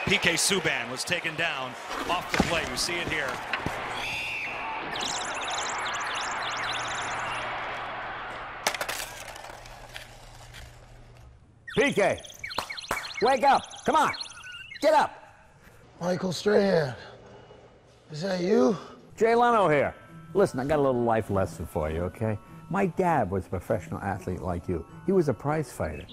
PK Subban was taken down off the play. You see it here. PK, wake up. Come on. Get up. Michael Strahan, is that you? Jay Leno here. Listen, I got a little life lesson for you, okay? My dad was a professional athlete like you. He was a prize fighter.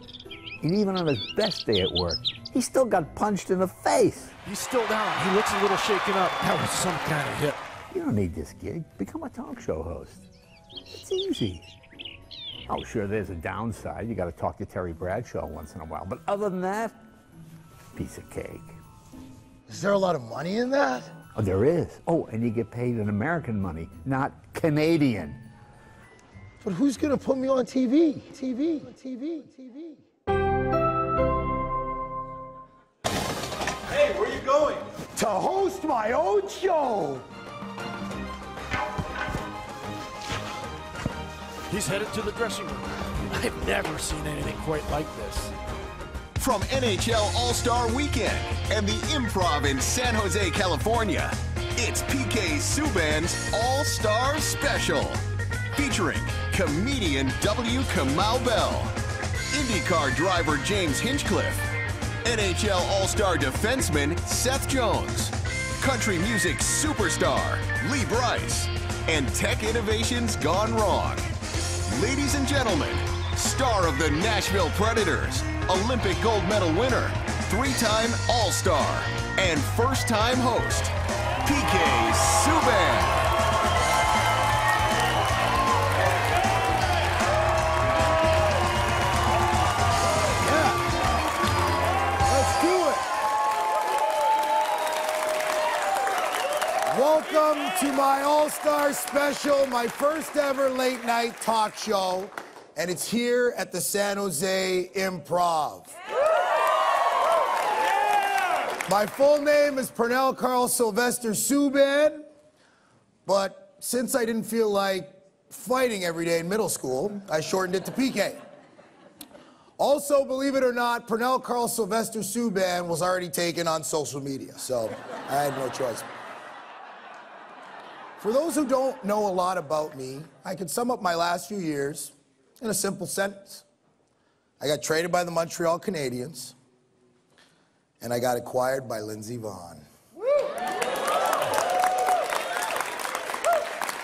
And even on his best day at work, he still got punched in the face. He's still down. He looks a little shaken up. That was some kind of hit. You don't need this gig. Become a talk show host. It's easy. Oh, sure, there's a downside. You got to talk to Terry Bradshaw once in a while. But other than that, piece of cake. Is there a lot of money in that? Oh, there is. Oh, and you get paid in American money, not Canadian. But who's gonna put me on TV? TV. Hey, where are you going? To host my own show. He's headed to the dressing room. I've never seen anything quite like this. From NHL All-Star Weekend and the Improv in San Jose, California, it's PK Subban's All-Star Special, featuring comedian W. Kamau Bell, IndyCar driver James Hinchcliffe, NHL All-Star defenseman Seth Jones, country music superstar Lee Bryce, and tech innovations gone wrong. Ladies and gentlemen, star of the Nashville Predators, Olympic gold medal winner, three-time All-Star, and first-time host, PK Subban. Welcome to my All-Star Special, my first ever late night talk show, and it's here at the San Jose Improv. My full name is Pernell Carl Sylvester Subban, but since I didn't feel like fighting every day in middle school, I shortened it to PK. Also, believe it or not, Pernell Carl Sylvester Subban was already taken on social media, so I had no choice. For those who don't know a lot about me, I can sum up my last few years in a simple sentence. I got traded by the Montreal Canadiens, and I got acquired by Lindsey Vonn.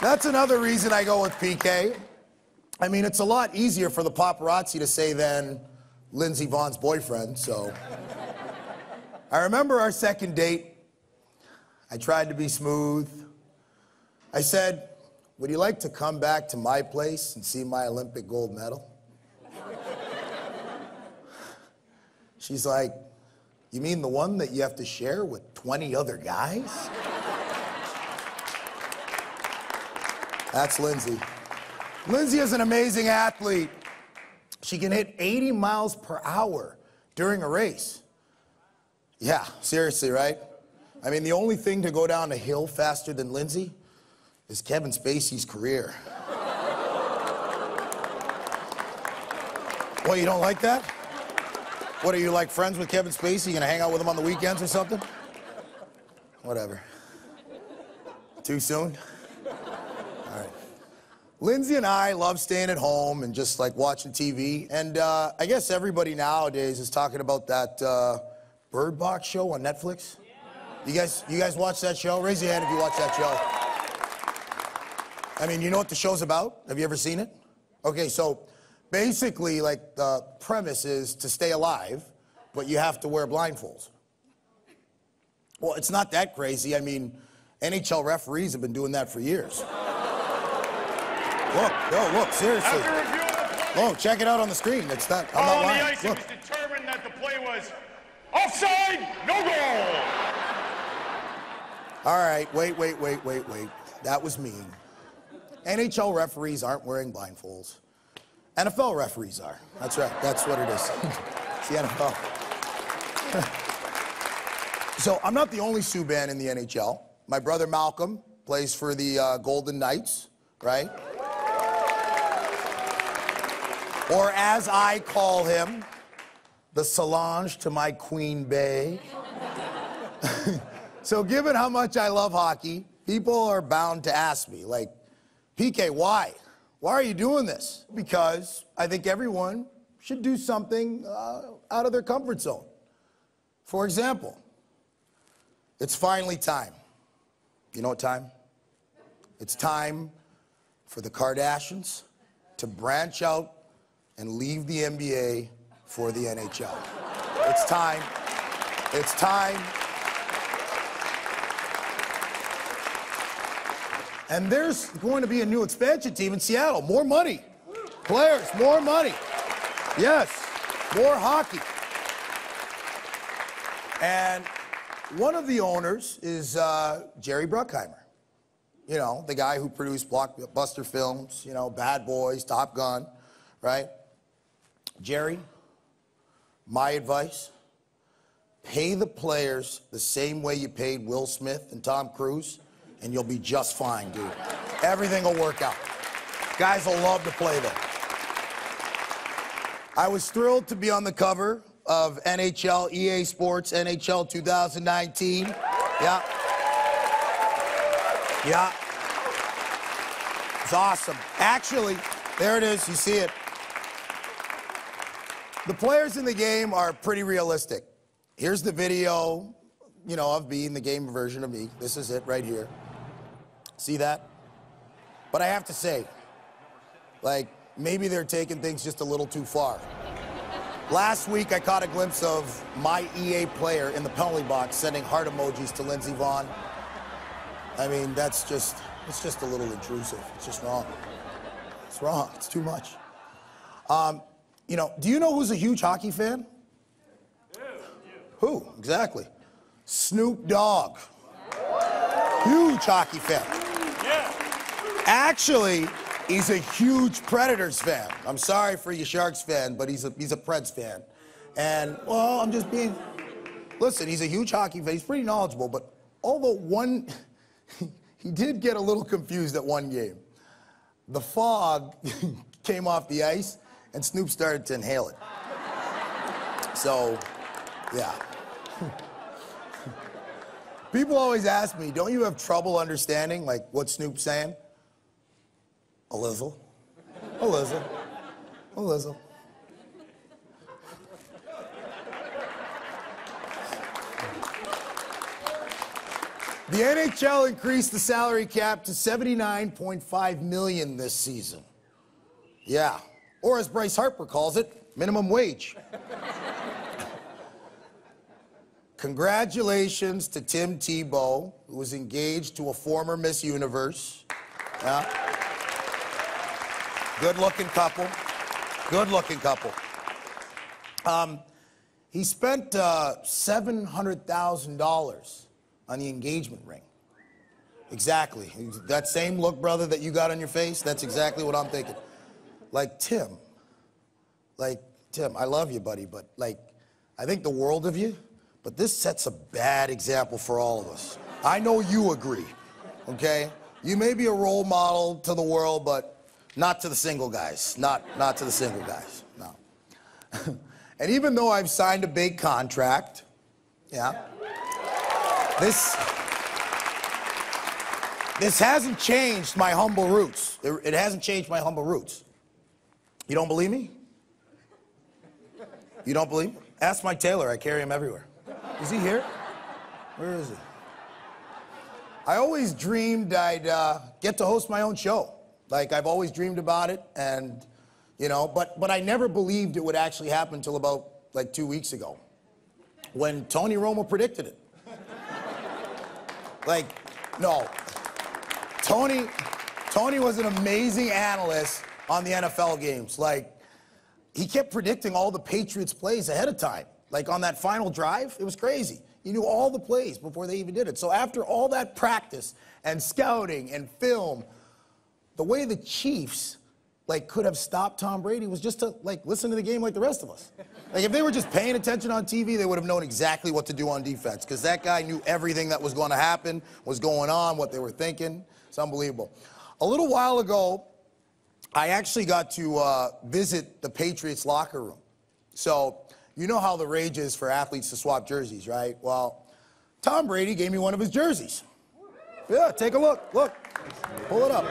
That's another reason I go with PK. I mean, it's a lot easier for the paparazzi to say than Lindsey Vonn's boyfriend, so. I remember our second date. I tried to be smooth. I said, would you like to come back to my place and see my Olympic gold medal? She's like, you mean the one that you have to share with 20 other guys? That's Lindsey. Lindsey is an amazing athlete. She can hit 80 miles per hour during a race. Yeah, seriously, right? I mean, the only thing to go down a hill faster than Lindsey is Kevin Spacey's career. What, you don't like that? What, are you like friends with Kevin Spacey? You gonna hang out with him on the weekends or something? Whatever. Too soon? All right. Lindsey and I love staying at home and just like watching TV. And I guess everybody nowadays is talking about that Bird Box show on Netflix. You guys watch that show? Raise your hand if you watch that show. I mean, you know what the show's about? Have you ever seen it? Okay, so basically, like, the premise is to stay alive, but you have to wear blindfolds. Well, it's not that crazy. I mean, NHL referees have been doing that for years. Look, seriously. Look, check it out on the screen. It's not, I'm not lying. On the ice, it was determined that the play was offside, no goal. All right, wait. That was mean. NHL referees aren't wearing blindfolds. NFL referees are. That's right, that's what it is. It's the NFL. So I'm not the only Subban in the NHL. My brother Malcolm plays for the Golden Knights, right? Or as I call him, the Solange to my Queen Bey. So given how much I love hockey, people are bound to ask me, like, PK, why? Why are you doing this? Because I think everyone should do something out of their comfort zone. For example, it's finally time. You know what time? It's time for the Kardashians to branch out and leave the NBA for the NHL. It's time. It's time. And there's going to be a new expansion team in Seattle. More money. Players, more money. Yes, more hockey. And one of the owners is Jerry Bruckheimer. You know, the guy who produced blockbuster films, you know, Bad Boys, Top Gun, right? Jerry, my advice, pay the players the same way you paid Will Smith and Tom Cruise, and you'll be just fine, dude. Everything will work out. Guys will love to play there. I was thrilled to be on the cover of NHL EA Sports NHL 2019. Yeah. Yeah. It's awesome. Actually, there it is. You see it. The players in the game are pretty realistic. Here's the video, you know, of me in the game version of me. This is it right here. See that? But I have to say, like, maybe they're taking things just a little too far. Last week, I caught a glimpse of my EA player in the penalty box sending heart emojis to Lindsey Vonn. I mean, it's just a little intrusive. It's just wrong. It's wrong. It's too much. You know, do you know who's a huge hockey fan? Who? Exactly. Snoop Dogg. Huge hockey fan. Actually, he's a huge Predators fan. I'm sorry for you Sharks fan, but he's a Preds fan. And, well, I'm just being... Listen, he's a huge hockey fan. He's pretty knowledgeable, but although he did get a little confused at one game. The fog came off the ice, and Snoop started to inhale it. So, yeah. People always ask me, don't you have trouble understanding, like, what Snoop's saying? A little. A little. A little. The NHL increased the salary cap to $79.5 million this season. Yeah. Or as Bryce Harper calls it, minimum wage. Congratulations to Tim Tebow, who was engaged to a former Miss Universe. Yeah. Good-looking couple. Good-looking couple. He spent $700,000 on the engagement ring. Exactly. That same look, brother, that you got on your face, that's exactly what I'm thinking. Like, Tim, I love you, buddy, but, like, I think the world of you, but this sets a bad example for all of us. I know you agree, okay? You may be a role model to the world, but not to the single guys. Not to the single guys, no. And even though I've signed a big contract, yeah, this hasn't changed my humble roots. It hasn't changed my humble roots. You don't believe me? You don't believe me? Ask Mike Taylor. I carry him everywhere. Is he here? Where is he? I always dreamed I'd get to host my own show. Like, I've always dreamed about it, and, you know, but I never believed it would actually happen until about, like, 2 weeks ago, when Tony Romo predicted it. Like, no. Tony was an amazing analyst on the NFL games. Like, he kept predicting all the Patriots plays ahead of time. Like, on that final drive, it was crazy. He knew all the plays before they even did it. So after all that practice and scouting and film, the way the Chiefs, like, could have stopped Tom Brady was just to, like, listen to the game like the rest of us. Like, if they were just paying attention on TV, they would have known exactly what to do on defense, because that guy knew everything that was going to happen, was going on, what they were thinking. It's unbelievable. A little while ago, I actually got to visit the Patriots locker room. So, you know how the rage is for athletes to swap jerseys, right? Well, Tom Brady gave me one of his jerseys. Yeah, take a look. Look. Pull it up.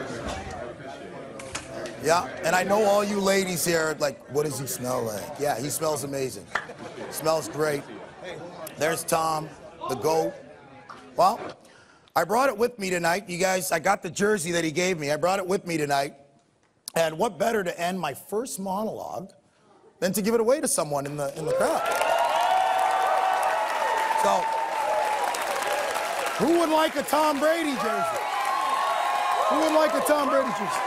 Yeah, and I know all you ladies here are like, what does he smell like? Yeah, he smells amazing. Smells great. There's Tom, the GOAT. Well, I brought it with me tonight. You guys, I got the jersey that he gave me. I brought it with me tonight. And what better to end my first monologue than to give it away to someone in the crowd? So, who would like a Tom Brady jersey? Who would like a Tom Brady jersey?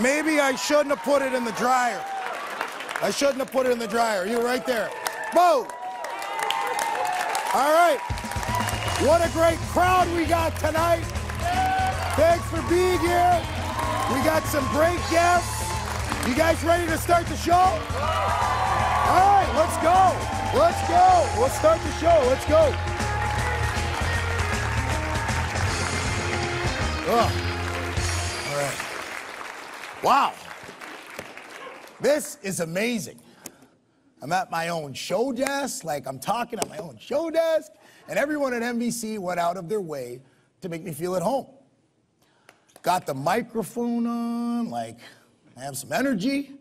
Maybe I shouldn't have put it in the dryer. I shouldn't have put it in the dryer. You were right there. Boom! All right. What a great crowd we got tonight. Thanks for being here. We got some great guests. You guys ready to start the show? All right, let's go. Let's go. Let's start the show. Let's go. Oh. All right. Wow. This is amazing. I'm at my own show desk, like I'm talking at my own show desk, and everyone at NBC went out of their way to make me feel at home. Got the microphone on, like I have some energy.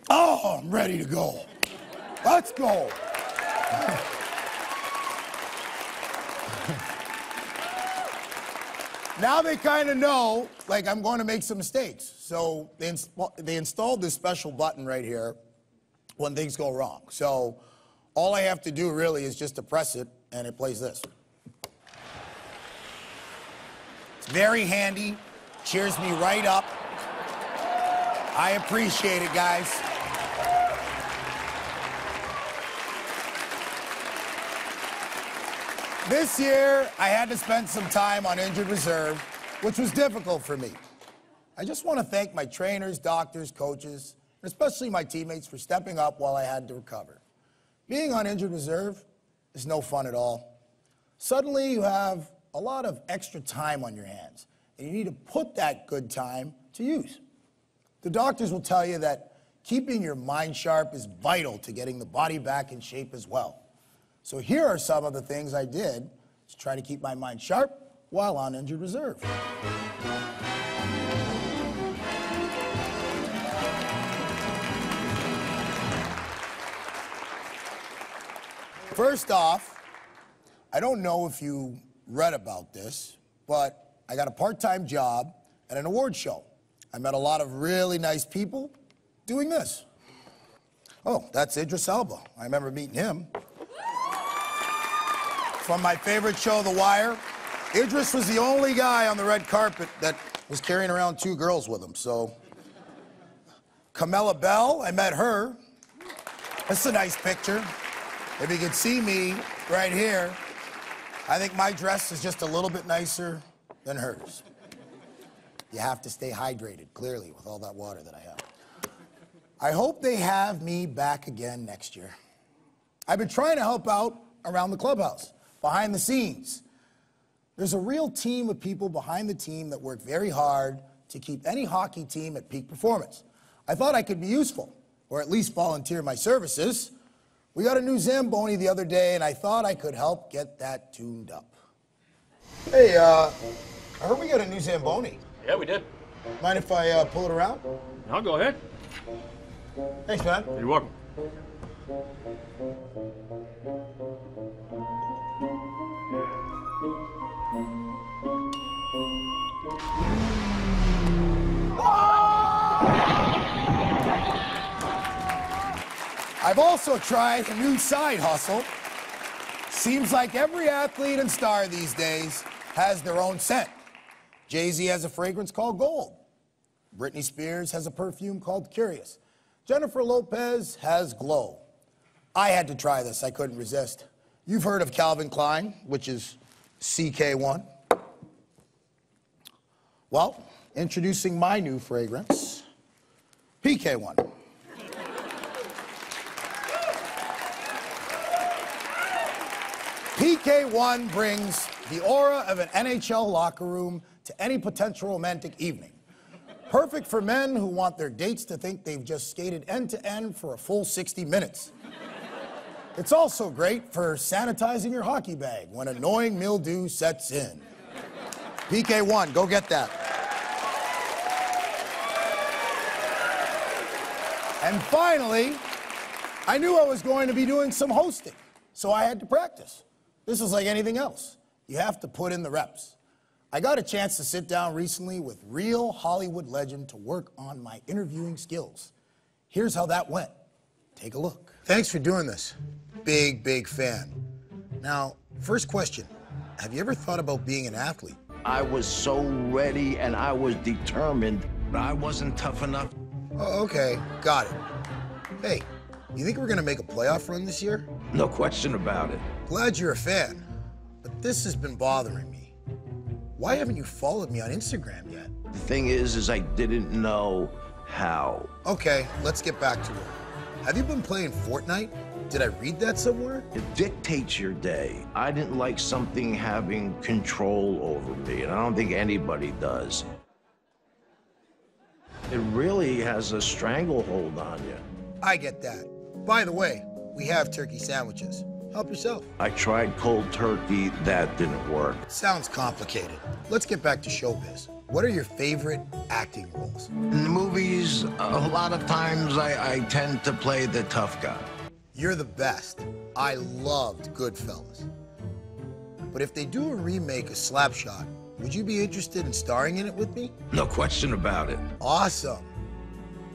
Oh, I'm ready to go. Let's go. Now they kind of know, like, I'm going to make some mistakes. So they installed this special button right here when things go wrong. So all I have to do really is just to press it, and it plays this. It's very handy, cheers me right up. I appreciate it, guys. This year, I had to spend some time on injured reserve, which was difficult for me. I just want to thank my trainers, doctors, coaches, and especially my teammates for stepping up while I had to recover. Being on injured reserve is no fun at all. Suddenly, you have a lot of extra time on your hands, and you need to put that good time to use. The doctors will tell you that keeping your mind sharp is vital to getting the body back in shape as well. So here are some of the things I did to try to keep my mind sharp while on injured reserve. First off, I don't know if you read about this, but I got a part-time job at an award show. I met a lot of really nice people doing this. Oh, that's Idris Elba. I remember meeting him. From my favorite show, The Wire. Idris was the only guy on the red carpet that was carrying around 2 girls with him, so. Camilla Bell, I met her. That's a nice picture. If you could see me right here, I think my dress is just a little bit nicer than hers. You have to stay hydrated, clearly, with all that water that I have. I hope they have me back again next year. I've been trying to help out around the clubhouse, behind the scenes. There's a real team of people behind the team that work very hard to keep any hockey team at peak performance. I thought I could be useful, or at least volunteer my services. We got a new Zamboni the other day, and I thought I could help get that tuned up. Hey, I heard we got a new Zamboni. Yeah, we did. Mind if I pull it around? No, go ahead. Thanks, man. You're welcome. I've also tried a new side hustle. Seems like every athlete and star these days has their own scent. Jay-Z has a fragrance called Gold. Britney Spears has a perfume called Curious. Jennifer Lopez has Glow. I had to try this. I couldn't resist. You've heard of Calvin Klein, which is CK1. Well, introducing my new fragrance, PK1. PK1 brings the aura of an NHL locker room to any potential romantic evening. Perfect for men who want their dates to think they've just skated end to end for a full 60 minutes. It's also great for sanitizing your hockey bag when annoying mildew sets in. PK1, go get that. And finally, I knew I was going to be doing some hosting, so I had to practice. This is like anything else. You have to put in the reps. I got a chance to sit down recently with real Hollywood legend to work on my interviewing skills. Here's how that went. Take a look. Thanks for doing this. Big fan. Now, first question. Have you ever thought about being an athlete? I was so ready and I was determined, but I wasn't tough enough. Oh, okay, got it. Hey, you think we're gonna make a playoff run this year? No question about it. Glad you're a fan, but this has been bothering me. Why haven't you followed me on Instagram yet? The thing is I didn't know how. Okay, let's get back to it. Have you been playing Fortnite? Did I read that somewhere? It dictates your day. I didn't like something having control over me, and I don't think anybody does. It really has a stranglehold on you. I get that. By the way, we have turkey sandwiches. Help yourself. I tried cold turkey, that didn't work. Sounds complicated. Let's get back to showbiz. What are your favorite acting roles? In the movies, a lot of times I tend to play the tough guy. You're the best. I loved Goodfellas. But if they do a remake of Slapshot, would you be interested in starring in it with me? No question about it. Awesome.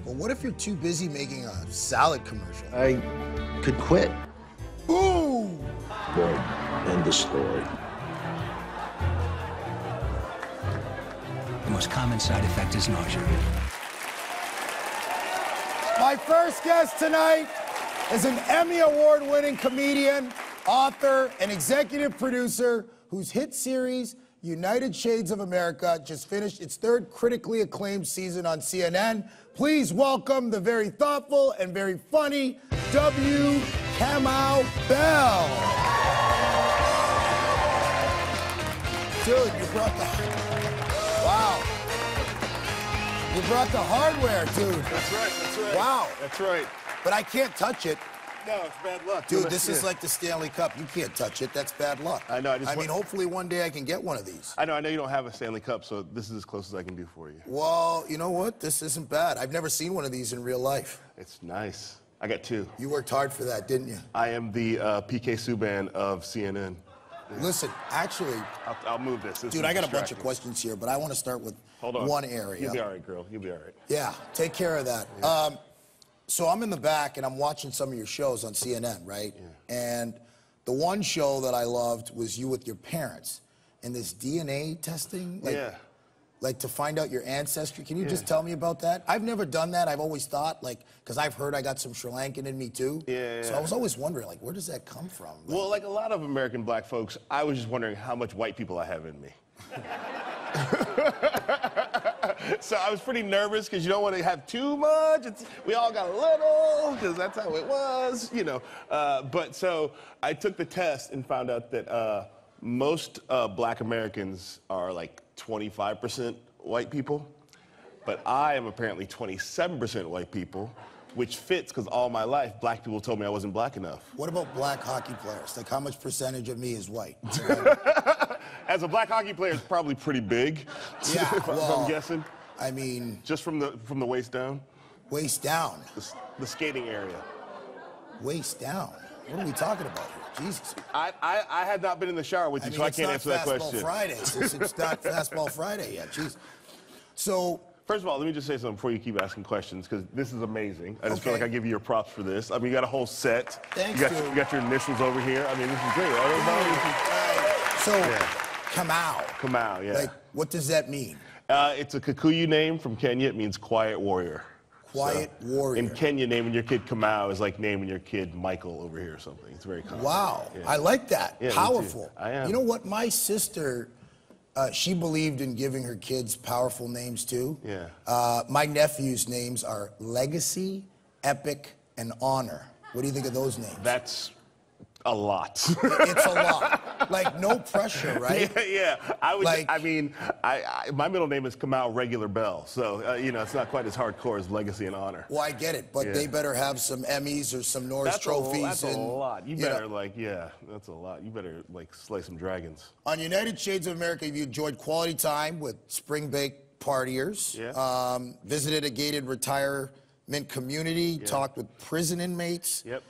But what if you're too busy making a salad commercial? I could quit. Boom! Good. End of story. The most common side effect is nausea. My first guest tonight is an Emmy Award-winning comedian, author, and executive producer whose hit series, United Shades of America, just finished its third critically acclaimed season on CNN. Please welcome the very thoughtful and very funny W. Kamau Bell. Dude, you brought the... Wow. You brought the hardware, dude. That's right. Wow. That's right. But I can't touch it. No, it's bad luck. Dude, this is like the Stanley Cup. You can't touch it. That's bad luck. I know, I mean, hopefully one day I can get one of these. I know you don't have a Stanley Cup, so this is as close as I can do for you. Well, you know what? This isn't bad. I've never seen one of these in real life. It's nice. I got two. You worked hard for that, didn't you? I am the PK Subban of CNN. Listen, actually... I'll move this. Dude, I got a bunch of questions here, but I want to start with one area. You'll be all right, girl. You'll be all right. Yeah, take care of that. Yeah. So I'm in the back, and I'm watching some of your shows on CNN, right? Yeah. And the one show that I loved was you with your parents. And this DNA testing, like to find out your ancestry. Can you just tell me about that? I've never done that. I've always thought, like, because I've heard I got some Sri Lankan in me, too. Yeah. So I was always wondering, like, where does that come from? Like, well, like a lot of American black folks, I was just wondering how much white people I have in me. So I was pretty nervous because you don't want to have too much. We all got a little because that's how it was, you know. But so I took the test and found out that most black Americans are like 25% white people. But I am apparently 27% white people, which fits because all my life black people told me I wasn't black enough. What about black hockey players? Like, how much percentage of me is white? As a black hockey player, it's probably pretty big. Yeah, if I'm guessing. I mean... Just from the waist down? Waist down? The skating area. Waist down? What are we talking about here? Jesus. I had not been in the shower with you, so I can't answer that question. It's not Fastball Friday. It's not Fastball Friday yet. Jeez. So... First of all, let me just say something before you keep asking questions, because this is amazing. I just feel like I give you your props for this. I mean, you got a whole set. Thanks, dude. You got your initials over here. I mean, this is great. Kamau. Kamau, yeah. Like, what does that mean? It's a Kikuyu name from Kenya. It means quiet warrior. Quiet warrior. In Kenya, naming your kid Kamau is like naming your kid Michael over here or something. It's very common. Wow. Yeah. I like that. Yeah, powerful. I am. You know what? My sister, she believed in giving her kids powerful names, too. Yeah. My nephew's names are Legacy, Epic, and Honor. What do you think of those names? That's A lot. It's a lot. Like, no pressure, right? Yeah. I would. Like- I mean, my middle name is Kamau Regular Bell, so you know it's not quite as hardcore as Legacy and Honor. Well, I get it, but Yeah. they better have some Emmys or some Norris trophies. That's a and, lot. You know. better that's a lot. You better like slay some dragons. On United Shades of America, you enjoyed quality time with spring break partiers. Yeah. Visited a gated retirement community. Yeah. Talked with prison inmates. Yep.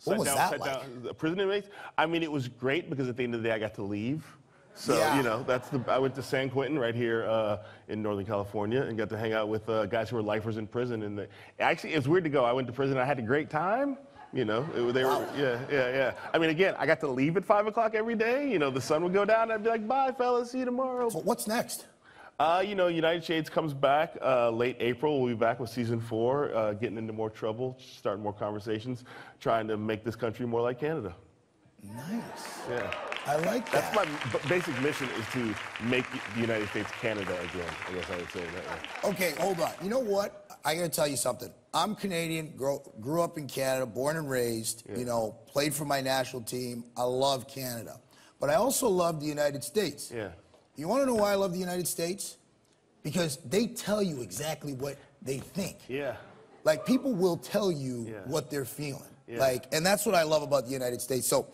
What was that like? Prison inmates? I mean, it was great because at the end of the day, I got to leave. So, Yeah. you know, I went to San Quentin right here in Northern California and got to hang out with guys who were lifers in prison. And actually, it was weird to go. I went to prison. I had a great time. You know, yeah. I mean, again, I got to leave at 5 o'clock every day. You know, the sun would go down. I'd be like, bye, fellas. See you tomorrow. So what's next? You know, United Shades comes back late April. We'll be back with season 4, getting into more trouble, starting more conversations, trying to make this country more like Canada. Nice. Yeah. I like that. That's my basic mission, is to make the United States Canada again. I guess I would say it that way. Okay, hold on. You know what? I gotta tell you something. I'm Canadian, grew up in Canada, born and raised, you know, played for my national team. I love Canada. But I also love the United States. Yeah. You wanna know why I love the United States? Because they tell you exactly what they think. Yeah. Like, people will tell you what they're feeling. Yeah. Like, and that's what I love about the United States. So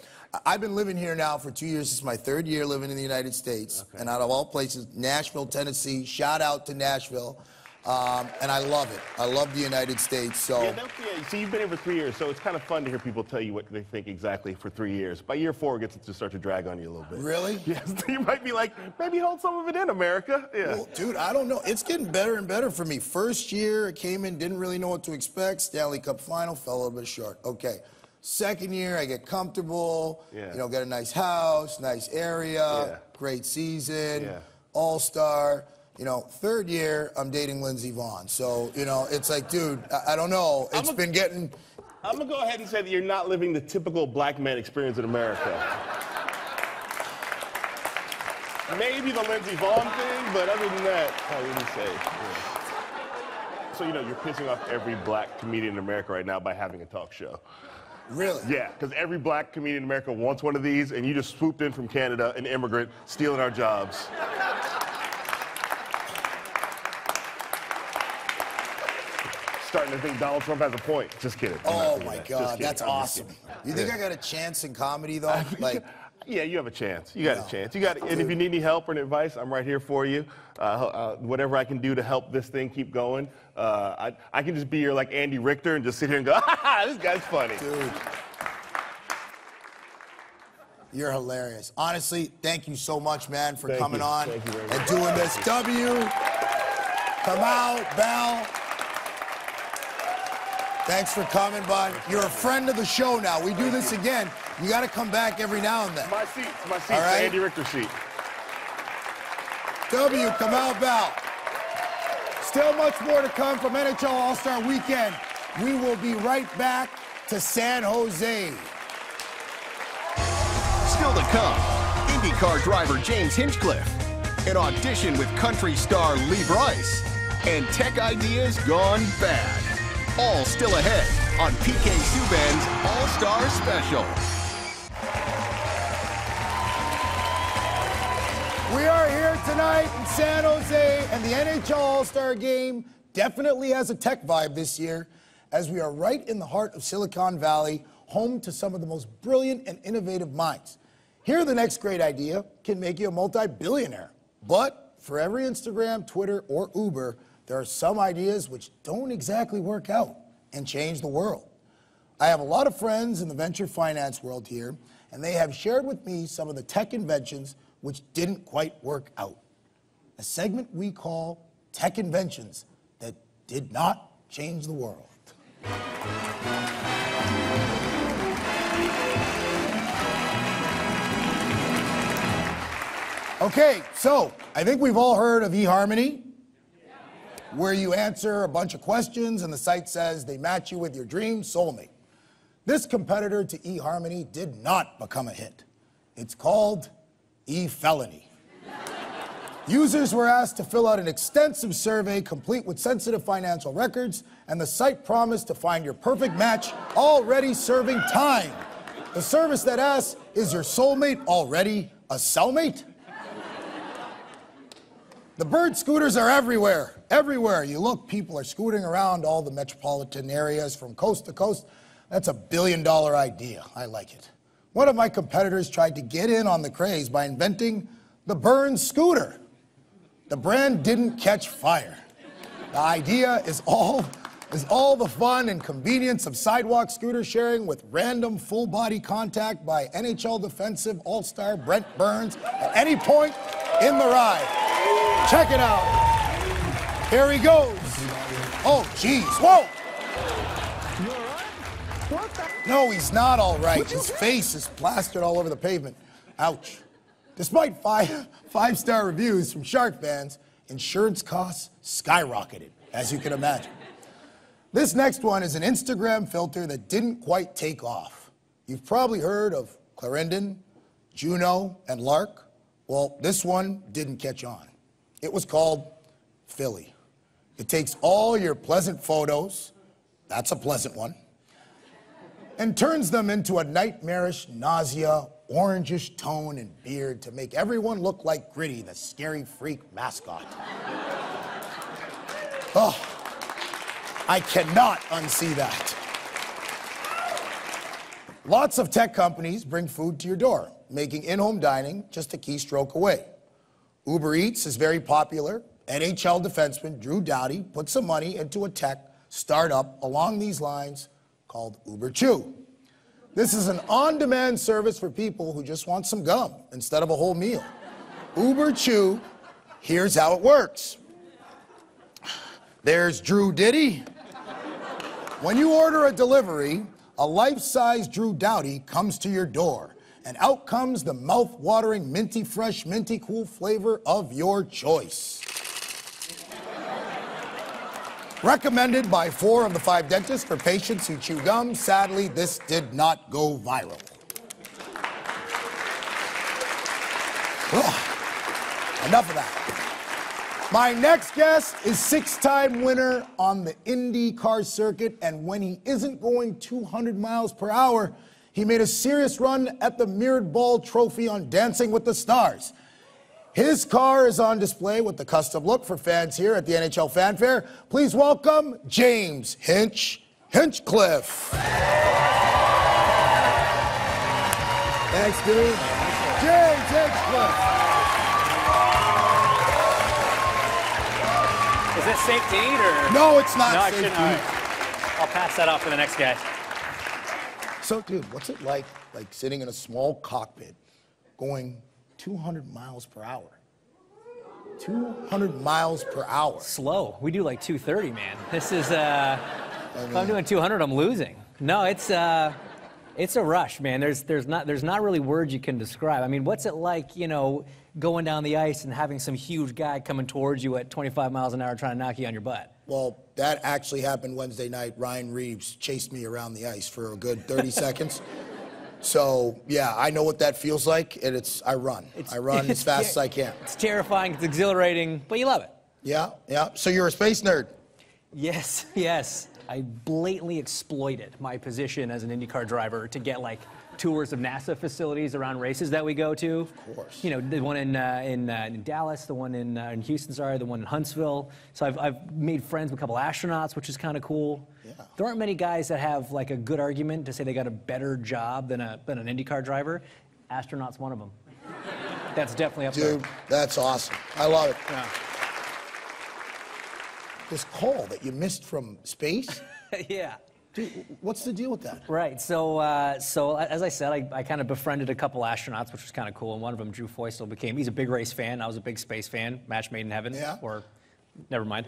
I've been living here now for 2 years. This is my 3rd year living in the United States. Okay. And out of all places, Nashville, Tennessee. Shout out to Nashville. And I love it. I love the United States. So Yeah, so you've been here for 3 years, so it's kind of fun to hear people tell you what they think exactly for 3 years. By year 4, it gets to start to drag on you a little bit. Really? Yes, you might be like, maybe hold some of it in, America. Yeah. Well, dude, I don't know. It's getting better and better for me. First year, I came in, didn't really know what to expect. Stanley Cup final, fell a little bit short. Okay. Second year, I get comfortable. Yeah. You know, get a nice house, nice area, great season, all-star. You know, 3rd year, I'm dating Lindsey Vonn. So, you know, it's like, dude, I don't know. It's been getting... I'm going to go ahead and say that you're not living the typical black man experience in America. Maybe the Lindsey Vonn thing, but other than that, I wouldn't say. Yeah. So, you know, you're pissing off every black comedian in America right now by having a talk show. Really? Yeah, because every black comedian in America wants one of these, and you just swooped in from Canada, an immigrant, stealing our jobs. Starting to think Donald Trump has a point. Just kidding. Oh, my God, that's awesome. You think I got a chance in comedy, though? Like, yeah, you have a chance. You got a chance. And if you need any help or advice, I'm right here for you. Whatever I can do to help this thing keep going. I can just be your, like, Andy Richter and just sit here and go, ha, this guy's funny. Dude. You're hilarious. Honestly, thank you so much, man, for coming on and doing this. Kamau Bell. Thanks for coming, bud. You're a friend of the show now. We do this again. You got to come back every now and then. My seat, All right? the Andy Richter seat. Kamau Bell. Still much more to come from NHL All-Star Weekend. We will be right back to San Jose. Still to come, IndyCar driver James Hinchcliffe, an audition with country star Lee Bryce, and tech ideas gone bad. All still ahead on PK Subban's All-Star Special. We are here tonight in San Jose, and the NHL All-Star Game definitely has a tech vibe this year, as we are right in the heart of Silicon Valley, home to some of the most brilliant and innovative minds. Here, the next great idea can make you a multi-billionaire. But for every Instagram, Twitter, or Uber, there are some ideas which don't exactly work out and change the world. I have a lot of friends in the venture finance world here, and they have shared with me some of the tech inventions which didn't quite work out. A segment we call Tech Inventions That Did Not Change the World. Okay, so I think we've all heard of eHarmony, where you answer a bunch of questions and the site says they match you with your dream soulmate. This competitor to eHarmony did not become a hit. It's called eFelony. Users were asked to fill out an extensive survey complete with sensitive financial records, and the site promised to find your perfect match, already serving time. The service that asks, is your soulmate already a cellmate? The bird scooters are everywhere. Everywhere you look, people are scooting around all the metropolitan areas from coast to coast. That's a billion-dollar idea. I like it. One of my competitors tried to get in on the craze by inventing the Burns scooter. The brand didn't catch fire. The idea is all the fun and convenience of sidewalk scooter sharing with random full-body contact by NHL defensive all-star Brent Burns at any point in the ride. Check it out. Here he goes. Oh, geez. Whoa. No, he's not all right. His face is plastered all over the pavement. Ouch. Despite five-star reviews from Shark fans, insurance costs skyrocketed, as you can imagine. This next one is an Instagram filter that didn't quite take off. You've probably heard of Clarendon, Juno, and Lark. Well, this one didn't catch on. It was called Philly. It takes all your pleasant photos, that's a pleasant one, and turns them into a nightmarish nausea, orangish tone and beard to make everyone look like Gritty, the scary freak mascot. Oh, I cannot unsee that. Lots of tech companies bring food to your door, making in-home dining just a keystroke away. Uber Eats is very popular. NHL defenseman Drew Doughty put some money into a tech startup along these lines called Uber Chew. This is an on-demand service for people who just want some gum instead of a whole meal. Uber Chew, here's how it works. There's Drew Diddy. When you order a delivery, a life-size Drew Doughty comes to your door, and out comes the mouth-watering, minty fresh, minty cool flavor of your choice. Recommended by 4 of the 5 dentists for patients who chew gum. Sadly, this did not go viral. Ugh. Enough of that. My next guest is 6-time winner on the IndyCar circuit, and when he isn't going 200 miles per hour, he made a serious run at the Mirrored Ball Trophy on Dancing with the Stars. His car is on display with the custom look for fans here at the NHL Fan Fair. Please welcome James Hinchcliffe. Thanks, dude. James Hinchcliffe. Is it safe to eat or? No, it's not no, safe to eat. Right. I'll pass that off to the next guy. So, dude, what's it like sitting in a small cockpit going 200 miles per hour? 200 miles per hour. Slow. We do like 230, man. This is, if I'm doing 200, I'm losing. No, it's a rush, man. There's not really words you can describe. I mean, what's it like, you know, going down the ice and having some huge guy coming towards you at 25 miles an hour trying to knock you on your butt? Well, that actually happened Wednesday night. Ryan Reeves chased me around the ice for a good 30 seconds. So, yeah, I know what that feels like, and I run. I run as fast as I can. It's terrifying, it's exhilarating, but you love it. Yeah, yeah. So you're a space nerd? Yes, yes. I blatantly exploited my position as an IndyCar driver to get, like, tours of NASA facilities around races that we go to. Of course. You know, the one in Dallas, the one in Houston, sorry, the one in Huntsville. So I've made friends with a couple astronauts, which is kind of cool. Yeah. There aren't many guys that have like a good argument to say they got a better job than an IndyCar driver. Astronaut's one of them. That's definitely up there. Dude, that's awesome. I love it. Yeah. This call that you missed from space? Yeah. Dude, what's the deal with that? Right. So as I said, I kind of befriended a couple astronauts, which was kind of cool. And one of them, Drew Feustel, he's a big race fan. I was a big space fan. Match made in heaven. Yeah. Or, never mind.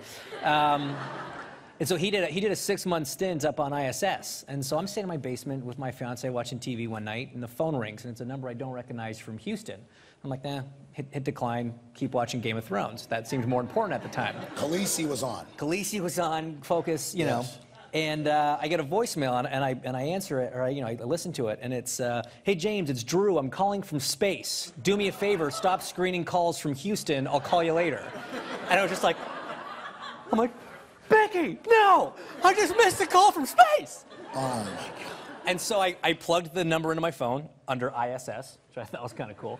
And so he did a 6-month stint up on ISS. And so I'm sitting in my basement with my fiance watching TV one night, and the phone rings, and it's a number I don't recognize from Houston. I'm like, nah, hit decline, keep watching Game of Thrones. That seemed more important at the time. Khaleesi was on. Khaleesi was on, focus, you know. And I get a voicemail, and I answer it, or I listen to it, and it's, hey James, it's Drew. I'm calling from space. Do me a favor, stop screening calls from Houston. I'll call you later. And I was just like, I'm like, Becky, no! I just missed a call from space. Oh my God. And so I plugged the number into my phone under ISS, which I thought was kind of cool.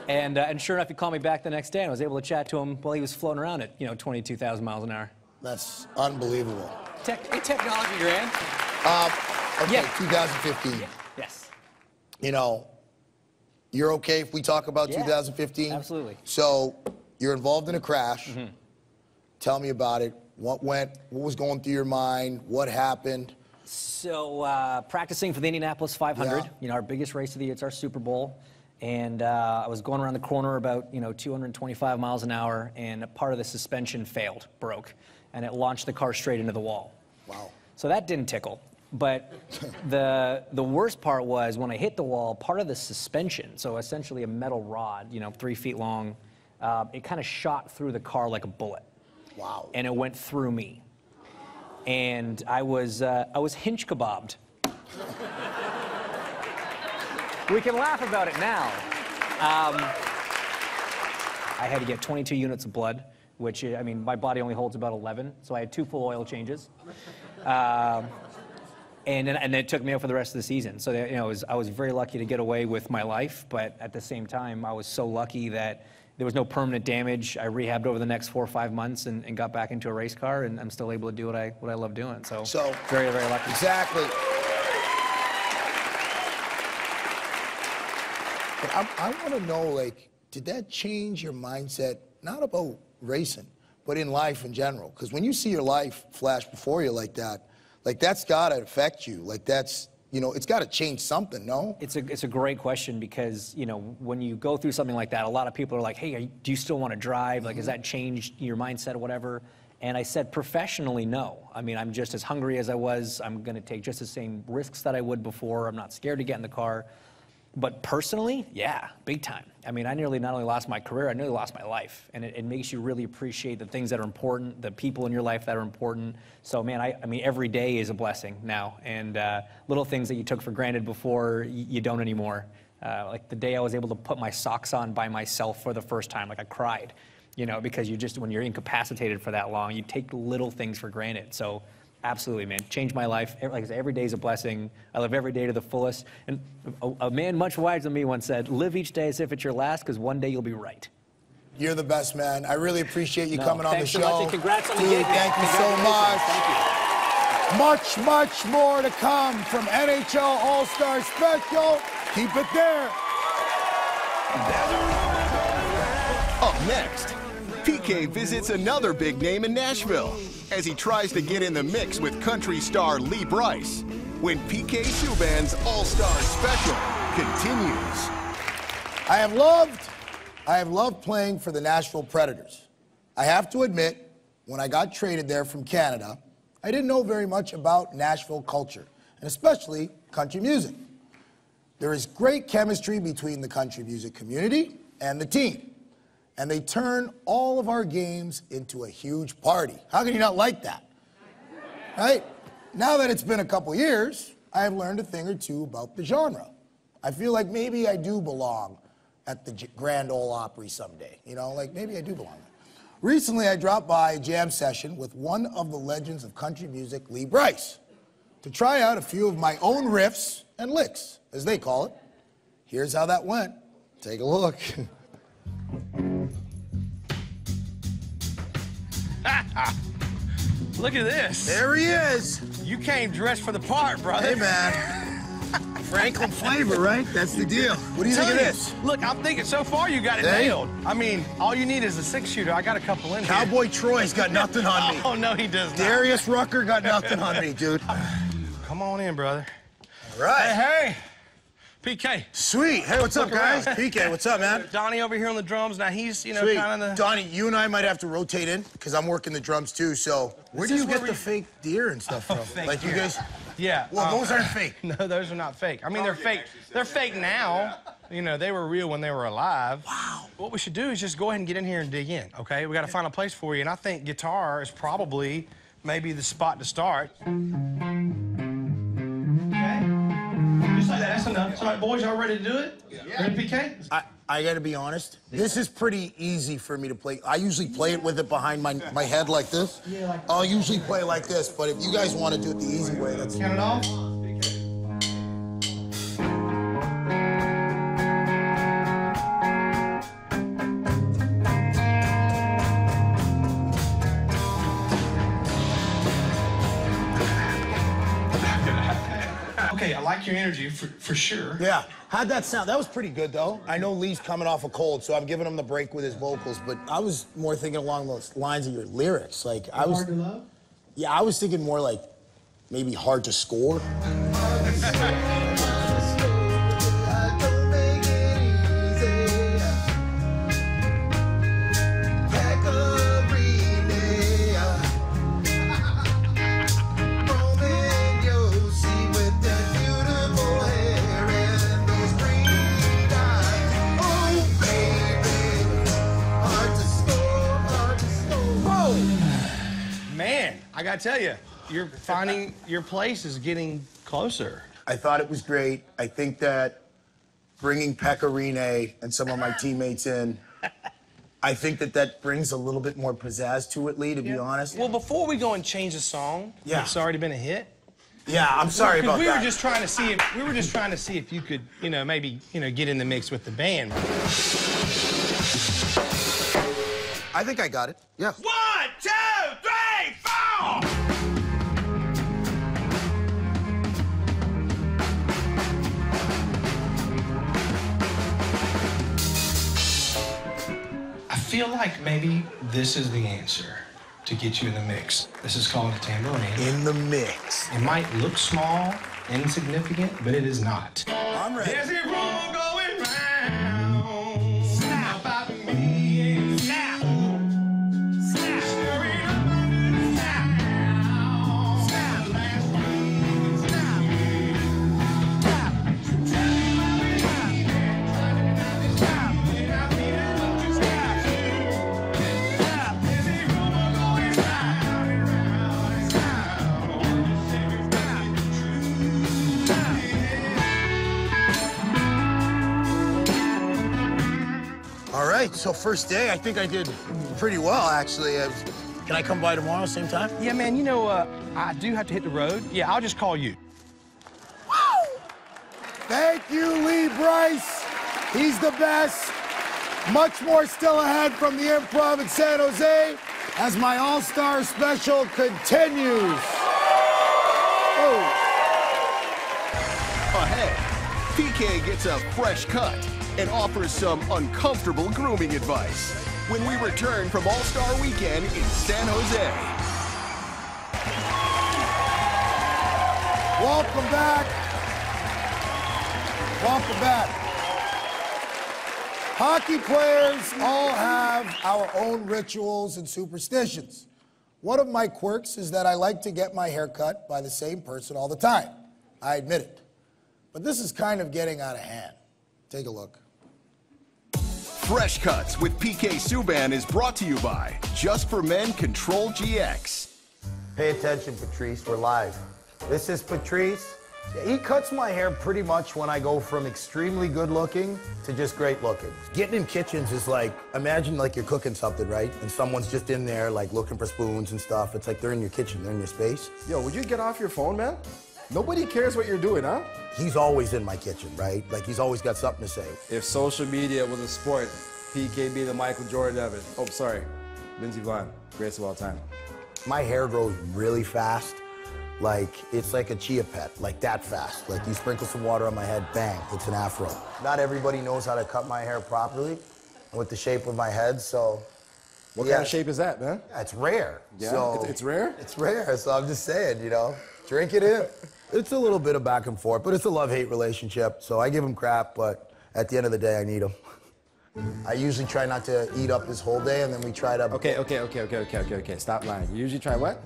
And sure enough, he called me back the next day, and I was able to chat to him while he was floating around at, 22,000 miles an hour. That's unbelievable. Technology, Grant. Okay, Yeah. 2015. Yeah. Yes. You know, you're okay if we talk about Yeah, 2015? absolutely. So, you're involved in a crash. Tell me about it. What was going through your mind? What happened? So, practicing for the Indianapolis 500, Yeah. Our biggest race of the year, it's our Super Bowl. And I was going around the corner about, 225 miles an hour, and a part of the suspension broke, and it launched the car straight into the wall. Wow. So that didn't tickle. But the worst part was when I hit the wall, part of the suspension, so essentially a metal rod, 3 feet long, it kind of shot through the car like a bullet. Wow. And it went through me. And I was hinge kebabbed. We can laugh about it now. I had to get 22 units of blood, which, my body only holds about 11, so I had 2 full oil changes. And then it took me out for the rest of the season. So, I was very lucky to get away with my life, but at the same time, I was so lucky that there was no permanent damage. I rehabbed over the next 4 or 5 months and got back into a race car, and I'm still able to do what I love doing. So very, very lucky. Exactly. But I want to know, did that change your mindset, not about racing, but in life in general? Because when you see your life flash before you like that's got to affect you. That's, it's got to change something, no? It's a great question because, when you go through something like that, a lot of people are like, hey, do you still want to drive? Has that changed your mindset or whatever? And I said, professionally, no. I'm just as hungry as I was. I'm going to take just the same risks that I would before. I'm not scared to get in the car. But personally, yeah, big time. I nearly not only lost my career, I nearly lost my life. And it makes you really appreciate the things that are important, the people in your life that are important. So, man, every day is a blessing now. And little things that you took for granted before, you don't anymore. Like the day I was able to put my socks on by myself for the first time, I cried. Because when you're incapacitated for that long, you take little things for granted. So, absolutely, man. Changed my life. Like I said, every day is a blessing. I live every day to the fullest. And a man much wiser than me once said, live each day as if it's your last, because one day you'll be right. You're the best, man. I really appreciate you coming on the show. Thanks so much, and congrats on the gig. Thank you so much. Thank you. Much, much more to come from NHL All-Star Special. Keep it there. Up next, PK visits another big name in Nashville as he tries to get in the mix with country star Lee Brice when PK Subban's All-Star Special continues. I have loved playing for the Nashville Predators. I have to admit, when I got traded there from Canada, I didn't know very much about Nashville culture, and especially country music. There is great chemistry between the country music community and the team. And they turn all of our games into a huge party. How can you not like that? Right? Now that it's been a couple years, I have learned a thing or two about the genre. I feel like maybe I do belong at the Grand Ole Opry someday. Maybe I do belong there. Recently, I dropped by a jam session with one of the legends of country music, Lee Brice, to try out a few of my own riffs and licks, as they call it. Here's how that went. Take a look. Look at this. There he is. You came dressed for the part, brother. Hey, man. Franklin flavor, right? That's the deal. What do you think of this? Look, I'm thinking so far you got it nailed. All you need is a 6-shooter. I got a couple in here. Cowboy Troy's got nothing on me. Oh, no, he does not. Darius Rucker got nothing on me, dude. Come on in, brother. All right. Hey. PK. Sweet. Hey, what's up, guys? PK, what's up, man? Donnie over here on the drums. Now, he's, kind of the... Donnie, you and I might have to rotate in, because I'm working the drums, too, so... Where do you get the fake deer and stuff from? Fake you guys... Yeah. Well, those aren't fake. No, those are not fake. They're fake. They're fake now. They were real when they were alive. Wow. What we should do is just go ahead and get in here and dig in, okay? We got to find a place for you, and I think guitar is probably maybe the spot to start. Just like that, that's enough. All right, boys, y'all ready to do it? Yeah. Ready, PK? I gotta be honest, this is pretty easy for me to play. I usually play it with it behind my head like this. I'll usually play like this, but if you guys want to do it the easy way, that's... Count it off. like your energy for sure. Yeah. How'd that sound? That was pretty good, though. I know Lee's coming off a cold, so I'm giving him the break with his vocals, but I was more thinking along those lines of your lyrics. Like, I was... Hard to love? Yeah, I was thinking more like maybe hard to score. Man, I gotta tell you, you're finding your place is getting closer. I thought it was great. I think that bringing Pecorine and some of my teammates in, I think that brings a little bit more pizzazz to it, Lee, to be honest. Well, before we go and change the song, it's already been a hit. Yeah, I'm sorry about that. We were just trying to see if you could, maybe, get in the mix with the band. I think I got it. Yeah. 1, 2, 3, 4! I feel like maybe this is the answer to get you in the mix. This is called a tambourine. In the mix. It might look small, insignificant, but it is not. I'm ready. There's a rumor going round. Snap about me. Snap. Snap. Snap. Snap. Last week. Snap. All right, so first day, I think I did pretty well, actually. Can I come by tomorrow, same time? Yeah, man, I do have to hit the road. Yeah, I'll just call you. Thank you, Lee Brice. He's the best. Much more still ahead from the Improv in San Jose as my All-Star Special continues. Ahead, PK gets a fresh cut and offers some uncomfortable grooming advice when we return from All-Star Weekend in San Jose. Welcome back. Welcome back. Hockey players all have our own rituals and superstitions. One of my quirks is that I like to get my hair cut by the same person all the time. I admit it. But this is kind of getting out of hand. Take a look. Fresh Cuts with PK Subban is brought to you by Just for Men Control GX. Pay attention, Patrice. We're live. This is Patrice. He cuts my hair pretty much when I go from extremely good looking to just great looking. Getting in kitchens is like, imagine like you're cooking something, right? And someone's just in there like looking for spoons and stuff. It's like they're in your kitchen, they're in your space. Yo, would you get off your phone, man? Nobody cares what you're doing, huh? He's always in my kitchen, right? Like he's always got something to say. If social media was a sport, PK be the Michael Jordan of it. Oh, sorry, Lindsey Vonn, greatest of all time. My hair grows really fast. Like, it's like a chia pet, like that fast. Like, you sprinkle some water on my head, bang, it's an afro. Not everybody knows how to cut my hair properly with the shape of my head, so... What kind of shape is that, man? It's rare. Yeah, so, it's rare? It's rare, so I'm just saying, drink it in. It's a little bit of back and forth, but it's a love-hate relationship, so I give him crap, but at the end of the day, I need him. I usually try not to eat up this whole day, and then we try to... Okay, stop lying. You usually try what?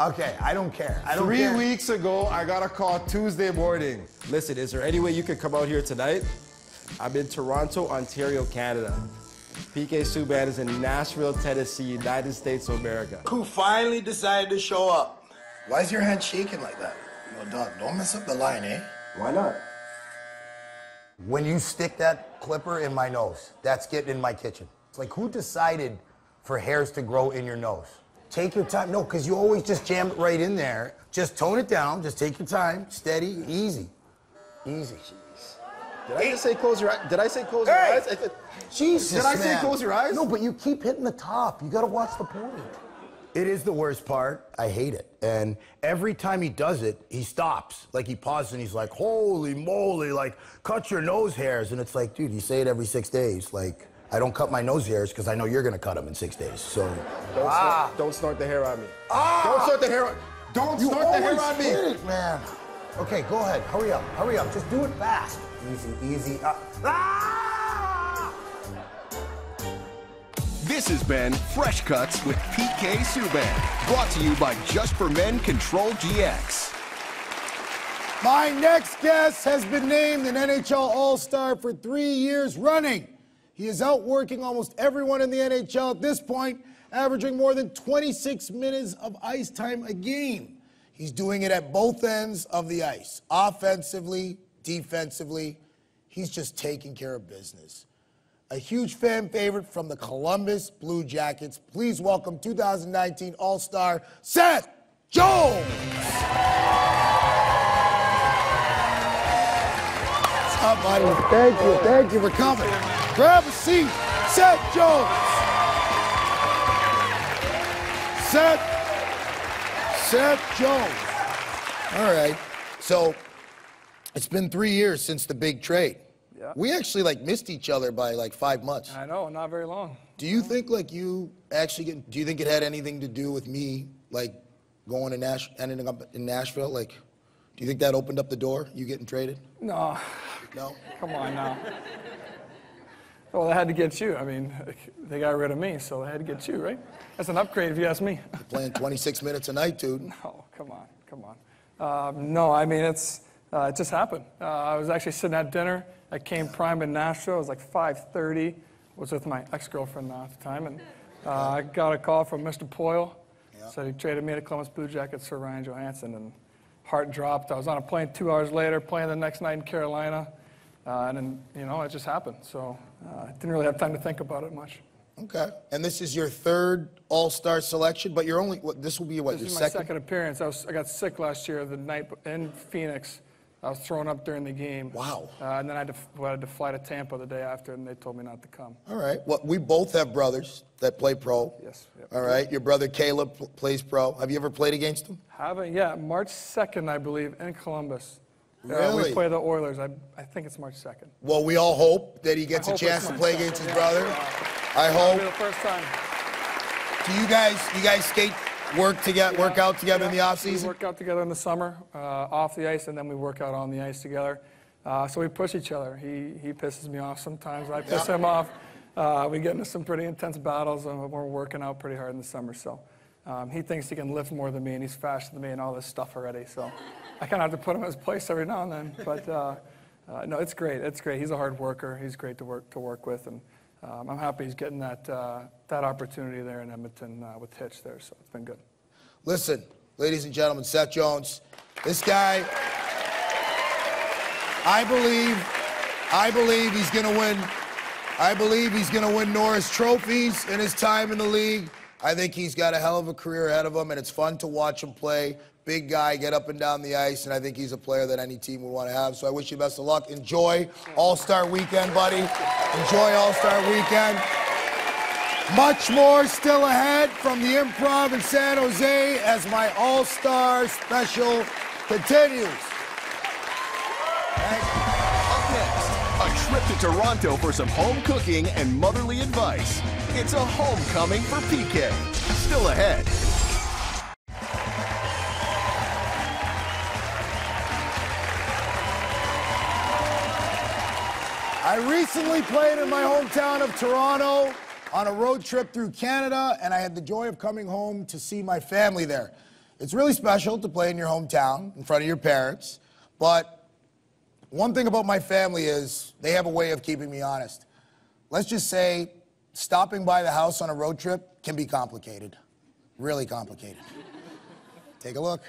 Okay, I don't care. I don't care. 3 weeks ago, I got a call Tuesday morning. Listen, is there any way you could come out here tonight? I'm in Toronto, Ontario, Canada. PK Subban is in Nashville, Tennessee, United States of America. Who finally decided to show up? Why is your hand shaking like that? Yo, dog, don't mess up the line, eh? Why not? When you stick that clipper in my nose, that's getting in my kitchen. It's like, who decided for hairs to grow in your nose? Take your time. No, because you always just jam it right in there. Just tone it down. Just take your time. Steady. Easy. Easy. Did I just say close your eyes? Did I say close your eyes? Jesus, Did I say close your eyes? No, but you keep hitting the top. You got to watch the point. It is the worst part. I hate it. And every time he does it, he stops. Like, he pauses and he's like, holy moly, like, cut your nose hairs. And it's like, dude, you say it every 6 days. Like, I don't cut my nose hairs because I know you're going to cut them in 6 days. So, Don't snort the hair on me. Don't snort the hair on Don't snort the hair on me. It, man. Okay, go ahead. Hurry up. Hurry up. Just do it fast. Easy, easy. This has been Fresh Cuts with PK Subban, brought to you by Just for Men Control GX. My next guest has been named an NHL All-Star for 3 years running. He is outworking almost everyone in the NHL at this point, averaging more than 26 minutes of ice time a game. He's doing it at both ends of the ice, offensively, defensively. He's just taking care of business. A huge fan favorite from the Columbus Blue Jackets. Please welcome 2019 All-Star Seth Jones. What's up, buddy? Thank you for coming. Grab a seat. Seth Jones. Seth Jones. All right. So it's been 3 years since the big trade. Yeah. We actually missed each other by 5 months. I know, not very long. Do you think do you think it had anything to do with me going to ending up in Nashville? Do you think that opened up the door, you getting traded? No. No? Come on now. Well, they had to get you. I mean, they got rid of me, so they had to get you, right? That's an upgrade if you ask me. You're playing 26 minutes a night, dude. No, come on. No, I mean, it just happened. I was actually sitting at dinner. I came prime in Nashville. It was 5:30. Was with my ex-girlfriend at the time, and I got a call from Mr. Poyle. Said he traded me to Columbus Blue Jackets for Ryan Johansson, and heart dropped. I was on a plane 2 hours later, playing the next night in Carolina, and then it just happened. So I didn't really have time to think about it much. Okay. And this is your third All-Star selection, but you're only this will be your This is my second appearance. I got sick last year the night in Phoenix. I was thrown up during the game. Wow. And then I had to fly to Tampa the day after, and they told me not to come. All right. Well, we both have brothers that play pro. Yes. Yep. All right. Your brother Caleb plays pro. Have you ever played against him? Haven't, yeah. March 2nd, I believe, in Columbus. Really? We play the Oilers. I think it's March 2nd. Well, we all hope that he gets a chance to play against his brother. I hope. It'll be the first time. Do you guys skate, work out together in the off season? We work out together in the summer, off the ice, and then we work out on the ice together. So we push each other. He pisses me off sometimes. I piss him off. We get into some pretty intense battles, and we're working out pretty hard in the summer. So he thinks he can lift more than me, and he's faster than me, and all this stuff already. So I kind of have to put him in his place every now and then. But no, it's great. It's great. He's a hard worker. He's great to work with, and I'm happy he's getting that opportunity there in Edmonton with Hitch there. So it's been good. Listen, ladies and gentlemen, Seth Jones, this guy, I believe he's going to win. I believe he's going to win Norris trophies in his time in the league. I think he's got a hell of a career ahead of him, and it's fun to watch him play. Big guy, get up and down the ice, and I think he's a player that any team would want to have. So I wish you best of luck. Enjoy All-Star Weekend, buddy. Enjoy All-Star Weekend. Much more still ahead from the Improv in San Jose as my All-Star special continues. Up next, a trip to Toronto for some home cooking and motherly advice. It's a homecoming for PK. Still ahead. I recently played in my hometown of Toronto on a road trip through Canada, and I had the joy of coming home to see my family there. It's really special to play in your hometown in front of your parents, but one thing about my family is they have a way of keeping me honest. Let's just say stopping by the house on a road trip can be complicated, really complicated. Take a look.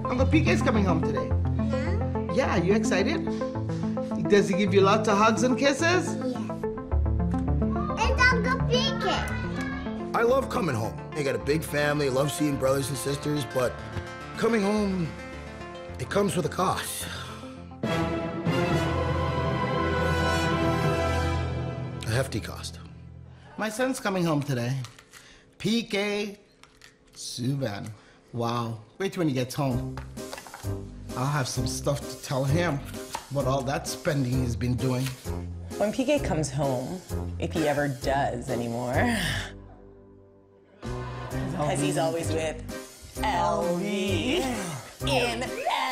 Uncle PK's coming home today. Yeah, you excited? Does he give you lots of hugs and kisses? Yeah. It's Uncle PK. I love coming home. I got a big family, I love seeing brothers and sisters, but coming home, it comes with a cost. A hefty cost. My son's coming home today. PK Subban. Wow. Wait till when he gets home. I'll have some stuff to tell him about all that spending he's been doing. When PK comes home, if he ever does anymore, because he's always with LV in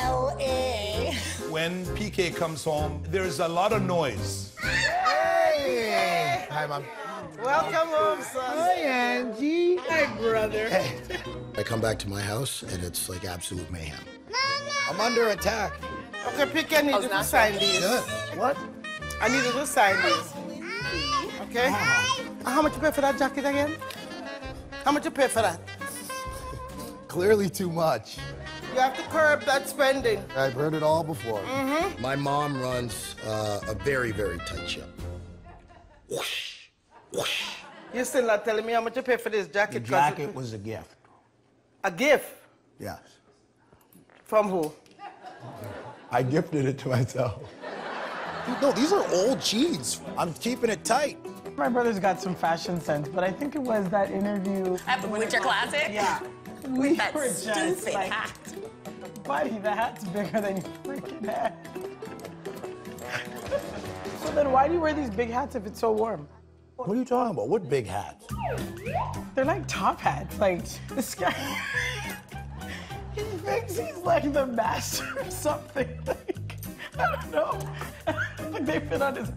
LA. When PK comes home, there's a lot of noise. Hey! Hi, Mom. Welcome home, son. Hi, Angie. Hi, brother. Hey. I come back to my house, and it's like absolute mayhem. I'm under attack. Okay, PK, I need you to sign these. Good. What? I need you to sign these. Okay? How much you pay for that jacket again? How much you pay for that? Clearly too much. You have to curb that spending. I've heard it all before. Mm-hmm. My mom runs a very, very tight ship. Whoosh, whoosh. You're still not telling me how much you pay for this jacket? The jacket was a gift. A gift? Yes. From who? I gifted it to myself. No, these are old jeans. I'm keeping it tight. My brother's got some fashion sense, but I think it was that interview. At the Winter Classic? Yeah. With that were just stupid like, hat. Buddy, the hat's bigger than your freaking head. So then why do you wear these big hats if it's so warm? What are you talking about? What big hats? They're like top hats. Like, this guy, he thinks he's like the master or something. Like, I don't know. Like they fit on his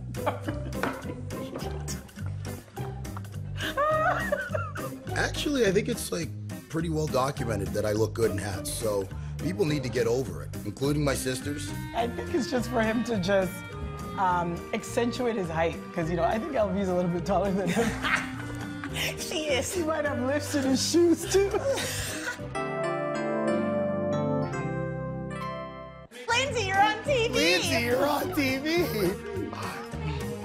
Actually, I think it's like pretty well documented that I look good in hats, so people need to get over it, including my sisters. I think it's just for him to just accentuate his height, because, you know, I think LV's a little bit taller than him. She is. He might have lifts in his shoes, too. Lindsay, you're on TV. Lindsay, you're on TV.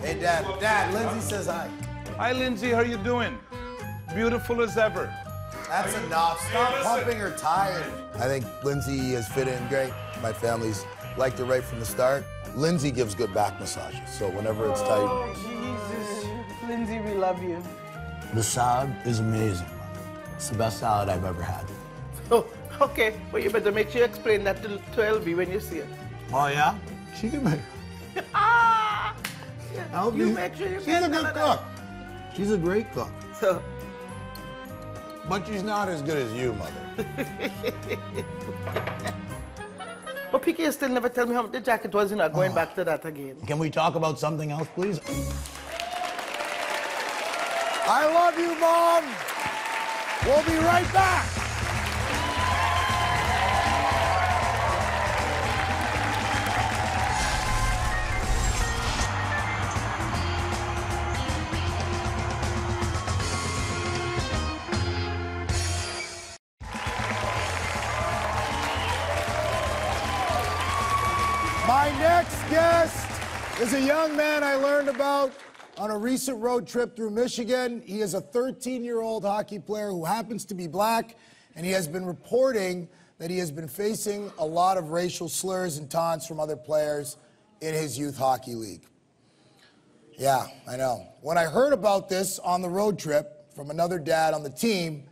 Hey, Dad, Lindsay says hi. Hi, Lindsay, how you doing? Beautiful as ever. That's enough. Stop pumping her tires. I think Lindsay has fit in great. My family's liked her right from the start. Lindsay gives good back massages, so whenever it's tight. Oh, Jesus. Lindsay, we love you. The salad is amazing. It's the best salad I've ever had. Oh, okay. Well, you better make sure you explain that to LV when you see her. Oh, yeah? She can make You make sure you She's get a none good of cook. She's a great cook. So, But she's not as good as you, Mother. But PK still never tell me how much the jacket was. You're not going back to that again. Can we talk about something else, please? I love you, Mom. We'll be right back. My next guest is a young man I learned about on a recent road trip through Michigan. He is a 13-year-old hockey player who happens to be black, and he has been reporting that he has been facing a lot of racial slurs and taunts from other players in his youth hockey league. Yeah, I know. When I heard about this on the road trip from another dad on the team,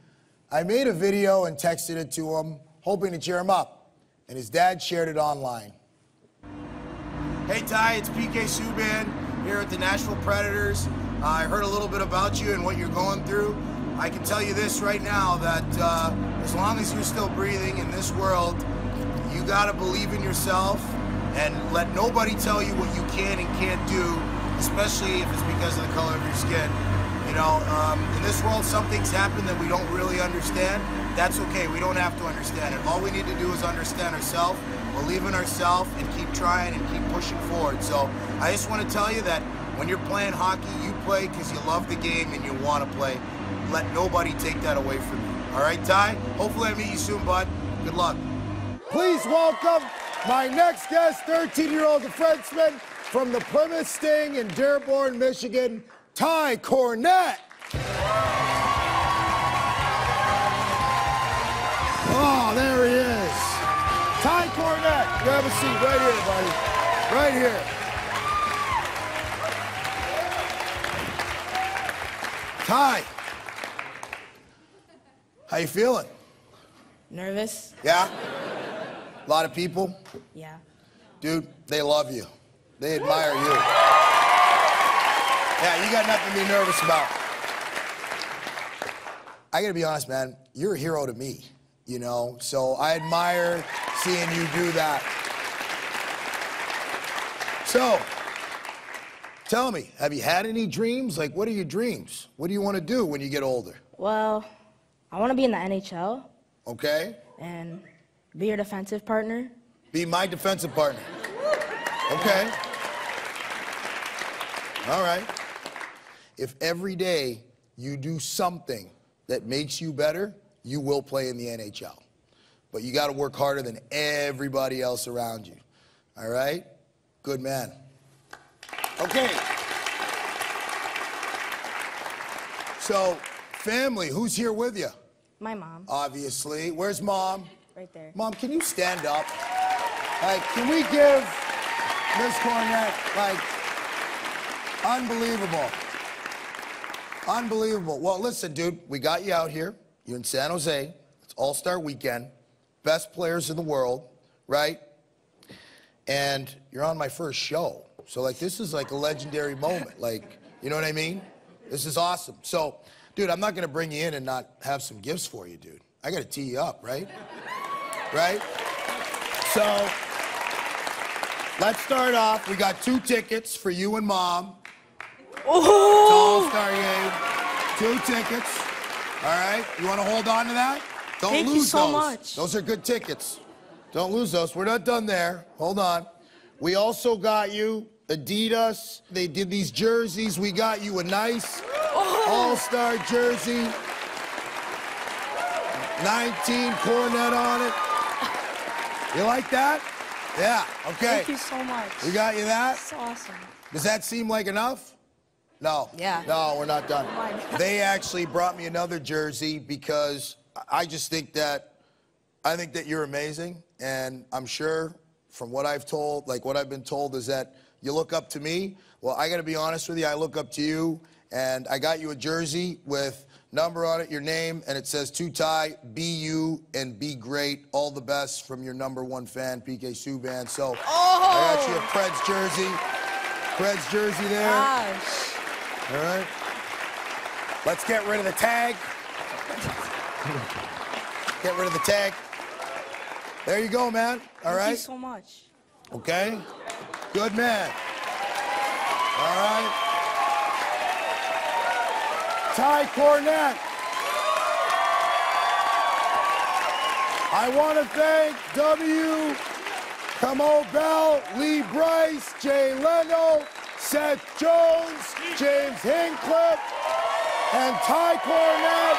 I made a video and texted it to him, hoping to cheer him up, and his dad shared it online. Hey, Ty, it's PK Subban here at the Nashville Predators. I heard a little bit about you and what you're going through. I can tell you this right now, that as long as you're still breathing in this world, you gotta believe in yourself and let nobody tell you what you can and can't do, especially if it's because of the color of your skin. You know, in this world, some things happen that we don't really understand. That's okay, we don't have to understand it. All we need to do is understand ourselves, believe in ourselves, and keep trying and keep pushing forward. So I just want to tell you that when you're playing hockey, you play because you love the game and you want to play. Let nobody take that away from you. All right, Ty? Hopefully I meet you soon, bud. Good luck. Please welcome my next guest, 13-year-old defenseman from the Plymouth Sting in Dearborn, Michigan, Ty Cornett. Oh, there he is. Ty Cornett, grab a seat right here, buddy. Right here. Ty, How you feeling? Nervous? Yeah? A lot of people? Yeah. Dude, they love you. They admire you. Yeah, you got nothing to be nervous about. I gotta be honest, man, you're a hero to me, you know? So I admire seeing you do that. So, tell me, have you had any dreams? Like, what are your dreams? What do you want to do when you get older? Well, I want to be in the NHL. Okay. And be your defensive partner. Be my defensive partner. Okay. All right. If every day you do something that makes you better, you will play in the NHL. But you got to work harder than everybody else around you. All right? Good man. Okay. So, family, who's here with you? My mom. Obviously. Where's Mom? Right there. Mom, can you stand up? Like, can we give Miss Cornett, like, unbelievable. Unbelievable. Well, listen, dude, we got you out here. You're in San Jose. It's All-Star Weekend. Best players in the world, right? And you're on my first show. So, like, this is like a legendary moment. Like, you know what I mean? This is awesome. So, dude, I'm not going to bring you in and not have some gifts for you, dude. I got to tee you up, right? Right? So, let's start off. We got 2 tickets for you and Mom. Oh! All-Star game. 2 tickets. All right? You want to hold on to that? Don't Thank lose you so those. much. Those are good tickets. Don't lose those. We're not done there. Hold on. We also got you Adidas. They did these jerseys. We got you a nice All-Star jersey. 19 Cornett on it. You like that? Yeah, okay. Thank you so much. We got you that? That's awesome. Does that seem like enough? No. Yeah. No, we're not done. Oh my God. They actually brought me another jersey because I just think that you're amazing, and I'm sure from what I've told, like what I've been told is that you look up to me. Well, I got to be honest with you, I look up to you, and I got you a jersey with number on it, your name, and it says to Ty, be you and be great. All the best from your #1 fan, PK Subban. So I got you a Preds jersey. Preds jersey there. Gosh. All right. Let's get rid of the tag. Get rid of the tag. There you go, man. All right. Thank you so much. Okay. Good man. All right. Ty Cornett. I want to thank W. Camo Bell, Lee Bryce, Jay Leno, Seth Jones, James Hincliffe, and Ty Cornett.